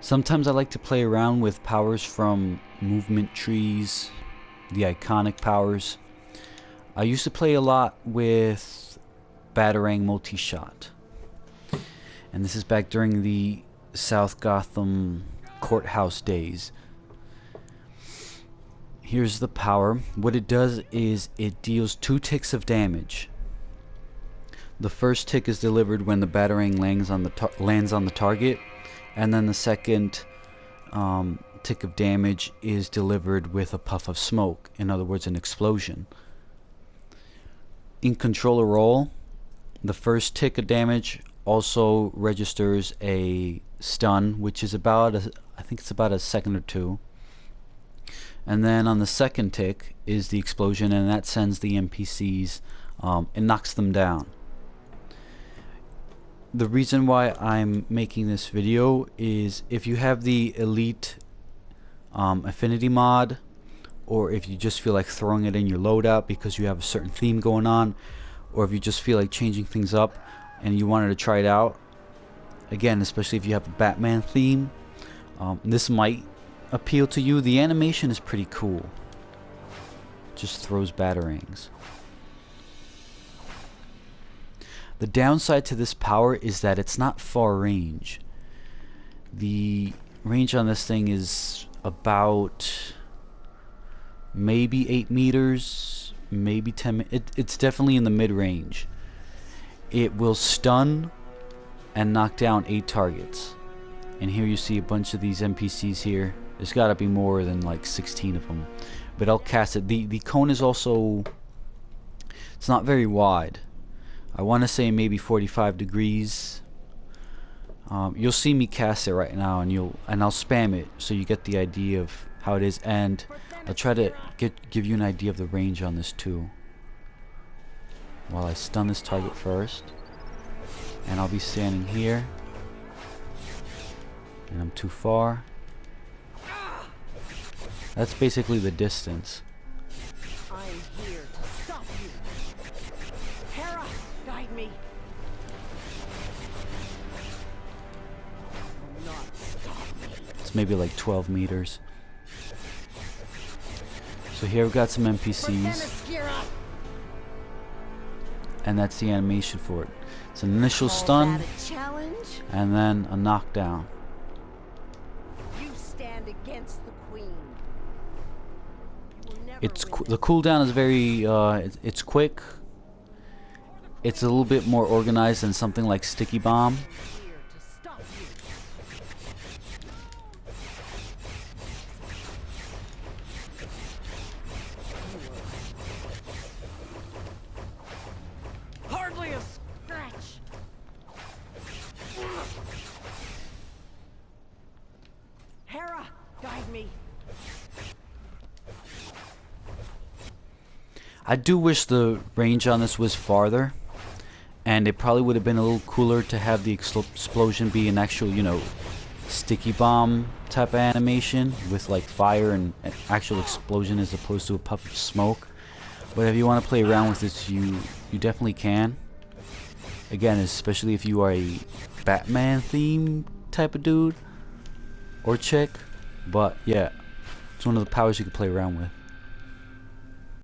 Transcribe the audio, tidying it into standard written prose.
Sometimes I like to play around with powers from movement trees, the iconic powers. I used to play a lot with Batarang multi-shot. And this is back during the South Gotham courthouse days. Here's the power. What it does is it deals 2 ticks of damage. The first tick is delivered when the Batarang lands on the target, and then the second tick of damage is delivered with a puff of smoke, in other words an explosion. In controller role, the first tick of damage also registers a stun, which is about I think it's about a second or two, and then on the second tick is the explosion, and that sends the NPCs, it knocks them down. The reason why I'm making this video is if you have the elite affinity mod, or if you just feel like throwing it in your loadout because you have a certain theme going on, or if you just feel like changing things up and you wanted to try it out, again, especially if you have a Batman theme, this might appeal to you. The animation is pretty cool. Just throws batarangs. The downside to this power is that it's not far range. The range on this thing is about maybe 8 meters, maybe 10. It's definitely in the mid-range. It will stun and knock down 8 targets. And here you see a bunch of these NPCs here. There's got to be more than like 16 of them. But I'll cast it. The cone is also, it's not very wide. I want to say maybe 45 degrees. You'll see me cast it right now, and I'll spam it so you get the idea of how it is, and I'll try to give you an idea of the range on this too. While I stun this target first, and I'll be standing here, and I'm too far. That's basically the distance. I'm here to stop you. Hera, guide me. Will not stop me. It's maybe like 12 meters. So here we've got some NPCs, and that's the animation for it. It's an initial stun, and then a knockdown. You stand against the queen. The cooldown is very it's quick. It's a little bit more organized than something like Sticky Bomb. Hardly a scratch. Hera, guide me. I do wish the range on this was farther, and it probably would have been a little cooler to have the explosion be an actual, you know, Sticky Bomb type of animation with like fire and an actual explosion as opposed to a puff of smoke. But if you want to play around with this, you definitely can. Again, especially if you are a Batman theme type of dude or chick. But yeah, it's one of the powers you can play around with.